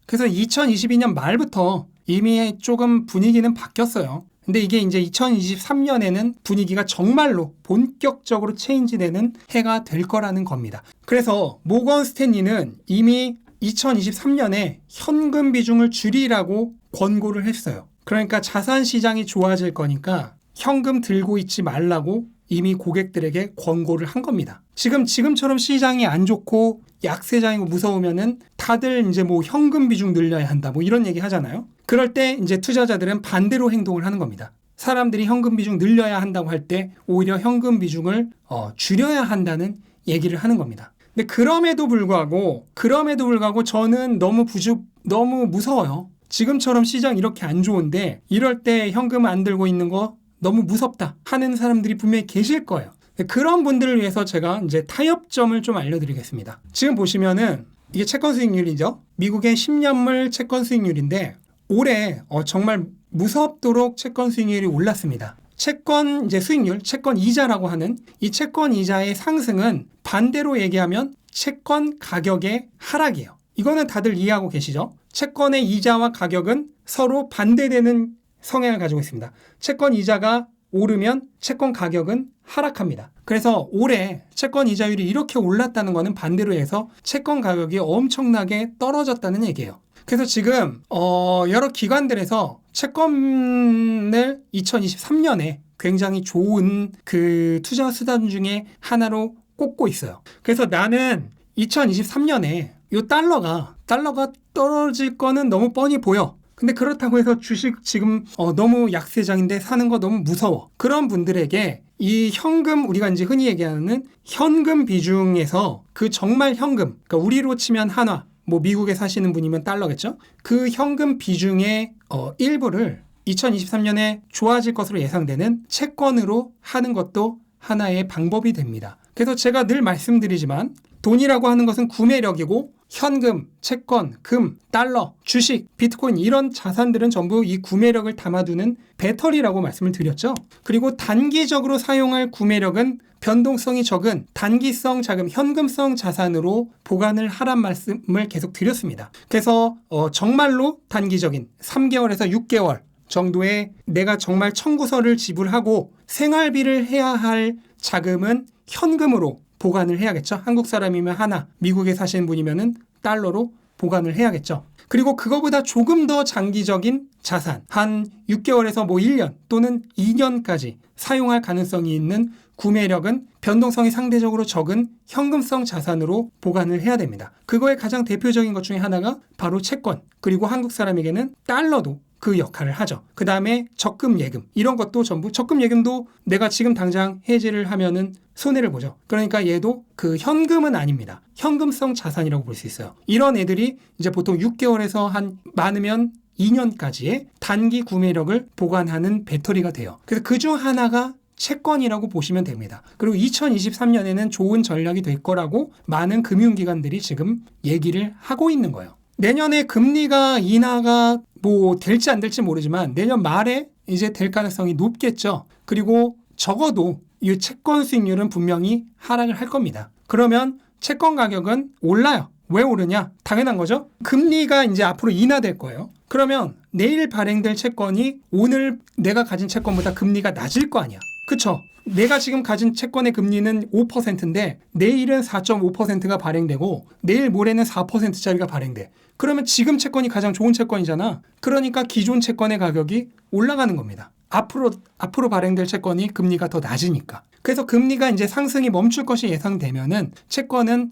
그래서 2022년 말부터 이미 조금 분위기는 바뀌었어요. 근데 이게 이제 2023년에는 분위기가 정말로 본격적으로 체인지되는 해가 될 거라는 겁니다. 그래서 모건 스탠리는 이미 2023년에 현금 비중을 줄이라고 권고를 했어요. 그러니까 자산 시장이 좋아질 거니까 현금 들고 있지 말라고 이미 고객들에게 권고를 한 겁니다. 지금처럼 시장이 안 좋고 약세장이고 무서우면은 다들 이제 뭐 현금 비중 늘려야 한다 뭐 이런 얘기 하잖아요. 그럴 때 이제 투자자들은 반대로 행동을 하는 겁니다. 사람들이 현금 비중 늘려야 한다고 할 때 오히려 현금 비중을 줄여야 한다는 얘기를 하는 겁니다. 근데 그럼에도 불구하고 저는 너무 무서워요. 지금처럼 시장 이렇게 안 좋은데 이럴 때 현금 안 들고 있는 거 너무 무섭다 하는 사람들이 분명히 계실 거예요. 그런 분들을 위해서 제가 이제 타협점을 좀 알려드리겠습니다. 지금 보시면은 이게 채권 수익률이죠. 미국의 10년물 채권 수익률인데 올해 정말 무섭도록 채권 수익률이 올랐습니다. 채권 이제 수익률, 채권 이자라고 하는 이 채권 이자의 상승은 반대로 얘기하면 채권 가격의 하락이에요. 이거는 다들 이해하고 계시죠? 채권의 이자와 가격은 서로 반대되는 성향을 가지고 있습니다. 채권 이자가 오르면 채권 가격은 하락합니다. 그래서 올해 채권 이자율이 이렇게 올랐다는 것은 반대로 해서 채권 가격이 엄청나게 떨어졌다는 얘기예요. 그래서 지금 여러 기관들에서 채권을 2023년에 굉장히 좋은 그 투자 수단 중에 하나로 꼽고 있어요. 그래서 나는 2023년에 이 달러가 떨어질 거는 너무 뻔히 보여. 근데 그렇다고 해서 주식 지금 너무 약세장인데 사는 거 너무 무서워. 그런 분들에게 이 현금, 우리가 이제 흔히 얘기하는 현금 비중에서 그 정말 현금, 그러니까 우리로 치면 한화, 뭐 미국에 사시는 분이면 달러겠죠? 그 현금 비중의 일부를 2023년에 좋아질 것으로 예상되는 채권으로 하는 것도 하나의 방법이 됩니다. 그래서 제가 늘 말씀드리지만 돈이라고 하는 것은 구매력이고 현금, 채권, 금, 달러, 주식, 비트코인 이런 자산들은 전부 이 구매력을 담아두는 배터리라고 말씀을 드렸죠. 그리고 단기적으로 사용할 구매력은 변동성이 적은 단기성 자금, 현금성 자산으로 보관을 하란 말씀을 계속 드렸습니다. 그래서 정말로 단기적인 3개월에서 6개월 정도의 내가 정말 청구서를 지불하고 생활비를 해야 할 자금은 현금으로 보관을 해야겠죠. 한국 사람이면 하나, 미국에 사시는 분이면은 달러로 보관을 해야겠죠. 그리고 그거보다 조금 더 장기적인 자산, 한 6개월에서 뭐 1년 또는 2년까지 사용할 가능성이 있는 구매력은 변동성이 상대적으로 적은 현금성 자산으로 보관을 해야 됩니다. 그거의 가장 대표적인 것 중에 하나가 바로 채권, 그리고 한국 사람에게는 달러도 그 역할을 하죠. 그 다음에 적금 예금, 이런 것도 전부 적금 예금도 내가 지금 당장 해지를 하면은 손해를 보죠. 그러니까 얘도 그 현금은 아닙니다. 현금성 자산이라고 볼 수 있어요. 이런 애들이 이제 보통 6개월에서 한 많으면 2년까지의 단기 구매력을 보관하는 배터리가 돼요. 그래서 그중 하나가 채권이라고 보시면 됩니다. 그리고 2023년에는 좋은 전략이 될 거라고 많은 금융기관들이 지금 얘기를 하고 있는 거예요. 내년에 금리가 인하가 뭐 될지 안 될지 모르지만 내년 말에 이제 될 가능성이 높겠죠. 그리고 적어도 이 채권 수익률은 분명히 하락을 할 겁니다. 그러면 채권 가격은 올라요. 왜 오르냐? 당연한 거죠. 금리가 이제 앞으로 인하될 거예요. 그러면 내일 발행될 채권이 오늘 내가 가진 채권보다 금리가 낮을 거 아니야. 그쵸? 내가 지금 가진 채권의 금리는 5%인데 내일은 4.5%가 발행되고 내일 모레는 4%짜리가 발행돼. 그러면 지금 채권이 가장 좋은 채권이잖아. 그러니까 기존 채권의 가격이 올라가는 겁니다. 앞으로 발행될 채권이 금리가 더 낮으니까. 그래서 금리가 이제 상승이 멈출 것이 예상되면은 채권은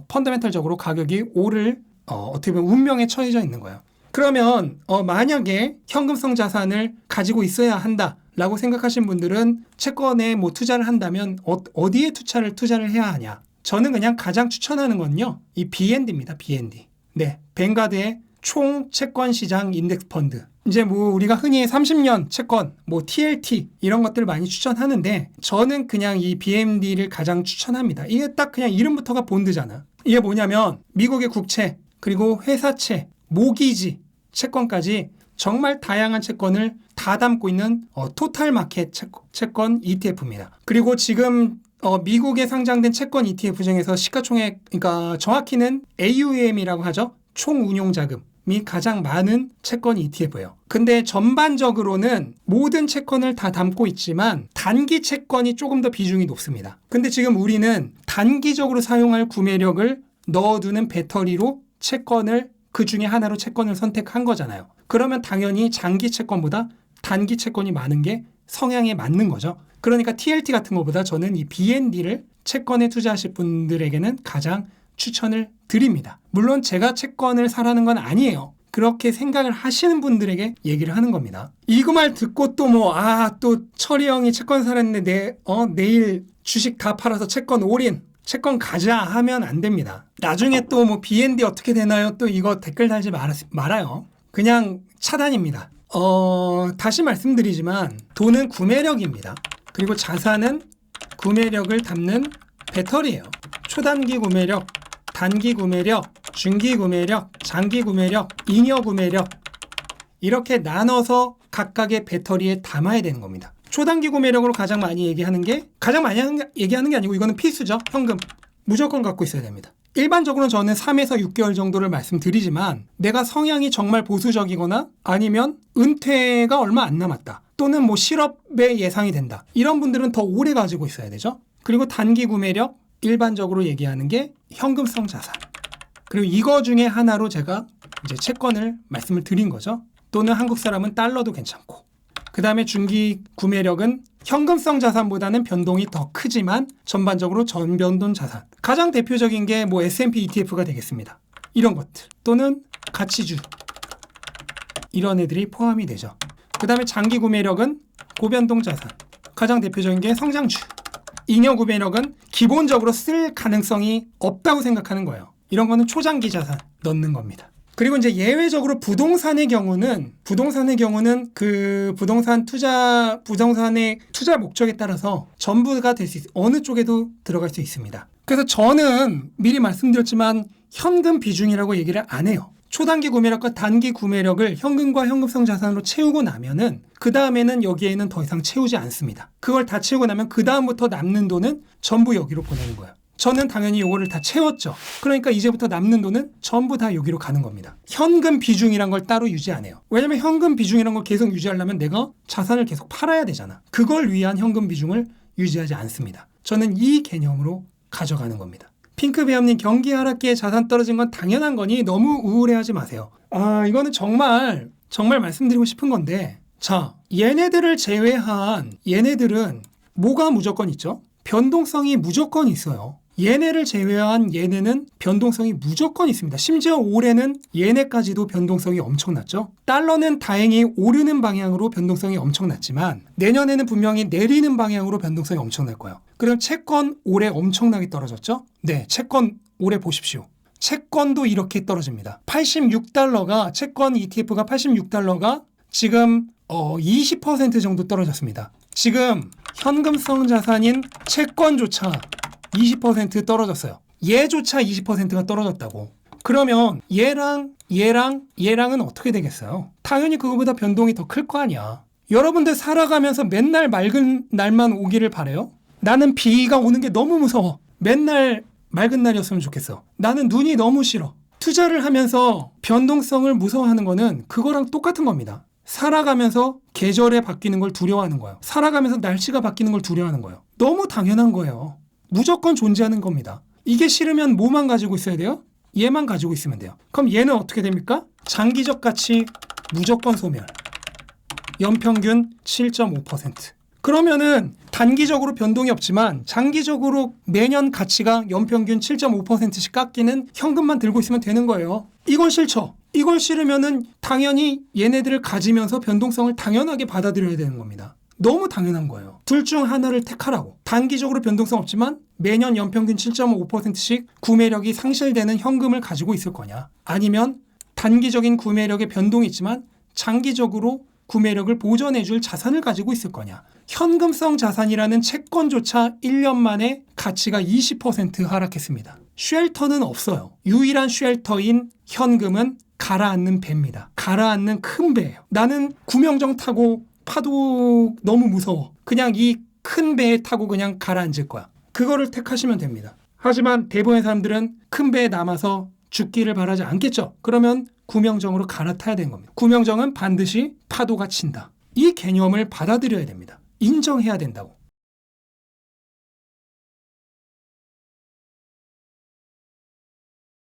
펀더멘털적으로 가격이 오를 어떻게 보면 운명에 처해져 있는 거예요. 그러면 만약에 현금성 자산을 가지고 있어야 한다라고 생각하신 분들은 채권에 뭐 투자를 한다면 어디에 투자를 해야 하냐? 저는 그냥 가장 추천하는 건요. 이 BND입니다. BND. 네, 뱅가드의 총 채권 시장 인덱스 펀드. 이제 뭐 우리가 흔히 30년 채권, 뭐 TLT 이런 것들을 많이 추천하는데 저는 그냥 이 BND를 가장 추천합니다. 이게 딱 그냥 이름부터가 본드잖아. 이게 뭐냐면 미국의 국채, 그리고 회사채, 모기지, 채권까지 정말 다양한 채권을 다 담고 있는 토탈 마켓 채권 ETF입니다. 그리고 지금 미국에 상장된 채권 ETF 중에서 시가총액, 그러니까 정확히는 AUM이라고 하죠. 총 운용 자금. 가장 많은 채권 ETF예요. 근데 전반적으로는 모든 채권을 다 담고 있지만 단기 채권이 조금 더 비중이 높습니다. 근데 지금 우리는 단기적으로 사용할 구매력을 넣어두는 배터리로 채권을 그 중에 하나로 채권을 선택한 거잖아요. 그러면 당연히 장기 채권보다 단기 채권이 많은 게 성향에 맞는 거죠. 그러니까 TLT 같은 것보다 저는 이 BND를 채권에 투자하실 분들에게는 가장 추천을 드립니다. 물론 제가 채권을 사라는 건 아니에요. 그렇게 생각을 하시는 분들에게 얘기를 하는 겁니다. 이거 말 듣고 또 또 철이 형이 채권 사랬는데 내일 주식 다 팔아서 채권 올인, 채권 가자 하면 안 됩니다. 나중에 또 BND 어떻게 되나요? 또 이거 댓글 달지 말아요. 그냥 차단입니다. 다시 말씀드리지만 돈은 구매력입니다. 그리고 자산은 구매력을 담는 배터리예요. 초단기 구매력, 단기 구매력, 중기 구매력, 장기 구매력, 잉여 구매력 이렇게 나눠서 각각의 배터리에 담아야 되는 겁니다. 초단기 구매력으로 가장 많이 얘기하는 게 아니고 이거는 필수죠. 현금 무조건 갖고 있어야 됩니다. 일반적으로는 저는 3에서 6개월 정도를 말씀드리지만 내가 성향이 정말 보수적이거나 아니면 은퇴가 얼마 안 남았다 또는 실업의 예상이 된다 이런 분들은 더 오래 가지고 있어야 되죠. 그리고 단기 구매력 일반적으로 얘기하는 게 현금성 자산. 그리고 이거 중에 하나로 제가 이제 채권을 말씀을 드린 거죠. 또는 한국 사람은 달러도 괜찮고. 그 다음에 중기 구매력은 현금성 자산보다는 변동이 더 크지만 전반적으로 전변동 자산. 가장 대표적인 게 S&P ETF가 되겠습니다. 이런 것들. 또는 가치주. 이런 애들이 포함이 되죠. 그 다음에 장기 구매력은 고변동 자산. 가장 대표적인 게 성장주. 잉여 구매력은 기본적으로 쓸 가능성이 없다고 생각하는 거예요. 이런 거는 초장기 자산 넣는 겁니다. 그리고 이제 예외적으로 부동산의 경우는 그 부동산의 투자 목적에 따라서 전부가 될 수 어느 쪽에도 들어갈 수 있습니다. 그래서 저는 미리 말씀드렸지만 현금 비중이라고 얘기를 안 해요. 초단기 구매력과 단기 구매력을 현금과 현금성 자산으로 채우고 나면은 그 다음에는 여기에는 더 이상 채우지 않습니다. 그걸 다 채우고 나면 그 다음부터 남는 돈은 전부 여기로 보내는 거예요. 저는 당연히 이거를 다 채웠죠. 그러니까 이제부터 남는 돈은 전부 다 여기로 가는 겁니다. 현금 비중이란 걸 따로 유지 안 해요. 왜냐면 현금 비중이란 걸 계속 유지하려면 내가 자산을 계속 팔아야 되잖아. 그걸 위한 현금 비중을 유지하지 않습니다. 저는 이 개념으로 가져가는 겁니다. 핑크배엄님, 경기 하락기에 자산 떨어진 건 당연한 거니 너무 우울해하지 마세요. 이거는 정말 말씀드리고 싶은 건데, 자, 얘네들을 제외한 얘네들은 뭐가 무조건 있죠? 변동성이 무조건 있어요. 얘네를 제외한 얘네는 변동성이 무조건 있습니다. 심지어 올해는 얘네까지도 변동성이 엄청났죠. 달러는 다행히 오르는 방향으로 변동성이 엄청났지만 내년에는 분명히 내리는 방향으로 변동성이 엄청날 거예요. 그럼 채권 올해 엄청나게 떨어졌죠? 네, 채권 올해 보십시오. 채권도 이렇게 떨어집니다. 86달러가 채권 ETF가 86달러가 지금 20% 정도 떨어졌습니다. 지금 현금성 자산인 채권조차 20% 떨어졌어요. 얘조차 20%가 떨어졌다고. 그러면 얘랑은 어떻게 되겠어요? 당연히 그거보다 변동이 더 클 거 아니야. 여러분들 살아가면서 맨날 맑은 날만 오기를 바래요? 나는 비가 오는 게 너무 무서워. 맨날 맑은 날이었으면 좋겠어. 나는 눈이 너무 싫어. 투자를 하면서 변동성을 무서워하는 거는 그거랑 똑같은 겁니다. 살아가면서 계절에 바뀌는 걸 두려워하는 거예요. 살아가면서 날씨가 바뀌는 걸 두려워하는 거예요. 너무 당연한 거예요. 무조건 존재하는 겁니다. 이게 싫으면 뭐만 가지고 있어야 돼요? 얘만 가지고 있으면 돼요. 그럼 얘는 어떻게 됩니까? 장기적 가치 무조건 소멸. 연평균 7.5%. 그러면은 단기적으로 변동이 없지만 장기적으로 매년 가치가 연평균 7.5%씩 깎이는 현금만 들고 있으면 되는 거예요. 이건 싫죠? 이걸 싫으면은 당연히 얘네들을 가지면서 변동성을 당연하게 받아들여야 되는 겁니다. 너무 당연한 거예요. 둘 중 하나를 택하라고. 단기적으로 변동성 없지만 매년 연평균 7.5%씩 구매력이 상실되는 현금을 가지고 있을 거냐. 아니면 단기적인 구매력의 변동이 있지만 장기적으로 구매력을 보존해줄 자산을 가지고 있을 거냐. 현금성 자산이라는 채권조차 1년 만에 가치가 20% 하락했습니다. 쉘터는 없어요. 유일한 쉘터인 현금은 가라앉는 배입니다. 가라앉는 큰 배예요. 나는 구명정 타고 파도 너무 무서워. 그냥 이 큰 배에 타고 그냥 가라앉을 거야. 그거를 택하시면 됩니다. 하지만 대부분의 사람들은 큰 배에 남아서 죽기를 바라지 않겠죠. 그러면 구명정으로 갈아타야 되는 겁니다. 구명정은 반드시 파도가 친다. 이 개념을 받아들여야 됩니다. 인정해야 된다고.